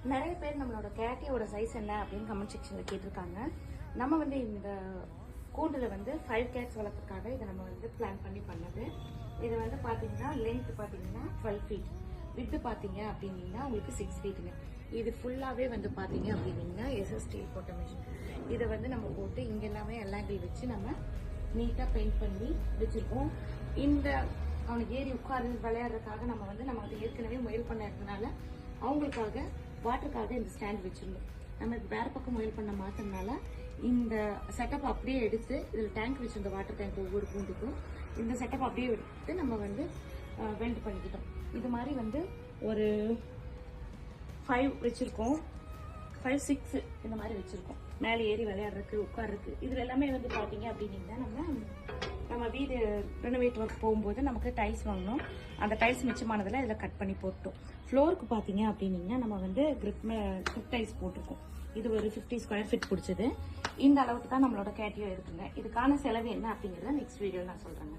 நிறைய பேர் நம்மளோட கேட்டியோட சைஸ் என்ன அப்படின்னு கமெண்ட் செக்ஷன்ல கேட்டிருக்காங்க. நம்ம வந்து இந்த கூண்டுல வந்து 5 கேட்ஸ் வளர்க்கறதுக்காக இதை நம்ம வந்து பிளான் பண்ணது. இது வந்து பாத்தீங்கன்னா லென்த் பாத்தீங்கன்னா 12 ஃபீட், வித்து பாத்தீங்க அப்படின்னீங்கன்னா உங்களுக்கு 6 ஃபீட்டுங்க. இது ஃபுல்லாவே வந்து பாத்தீங்க அப்படின்னீங்கன்னா எஸ்எஸ் ஸ்டீல் போட்ட மிஷின். இதை வந்து நம்ம போட்டு இங்க எல்லாமே எல்லாங்கிள் வச்சு நம்ம நீட்டா பெயிண்ட் பண்ணி வச்சிருக்கோம். இந்த அவனுக்கு ஏறி உட்காரு விளையாடுறதுக்காக நம்ம வந்து ஏற்கனவே முயல் பண்ண இருக்கனால அவங்களுக்காக வாட்டருக்காக இந்த ஸ்டாண்ட் வச்சிருந்தோம். நம்ம வேற பக்கம் முயல் பண்ண மாத்தினால இந்த செட்டப் அப்படியே எடுத்து இதுல டேங்க் வச்சிருந்த வாட்டர் டேங்க் ஒவ்வொரு கூண்டுக்கும் இந்த செட்டப் அப்படியே எடுத்து நம்ம வந்து வெல்ட் பண்ணிக்கிட்டோம். இது மாதிரி வந்து ஒரு 5 வச்சிருக்கோம், 5, 6 இந்த மாதிரி வச்சிருக்கோம். மேலே ஏறி விளையாடுறதுக்கு உட்கார்றதுக்கு இதுல எல்லாமே வந்து பாத்தீங்க அப்படின்னீங்கன்னா நம்ம வீடு ரெனோவேட் ஒர்க் போகும்போது நமக்கு டைல்ஸ் வாங்கணும். அந்த டைல்ஸ் மிச்சமானதில் இதில் கட் பண்ணி போட்டோம். ஃப்ளோருக்கு பார்த்தீங்க அப்படின்னீங்கன்னா நம்ம வந்து கிரிப் டைல்ஸ் போட்டிருக்கோம். இது ஒரு 50 ஸ்கொயர் ஃபீட் பிடிச்சது. இந்த அளவுக்கு தான் நம்மளோட கேட்டியோ இருக்குங்க. இதுக்கான செலவு என்ன அப்படிங்கிறத நெக்ஸ்ட் வீடியோ நான் சொல்கிறேங்க.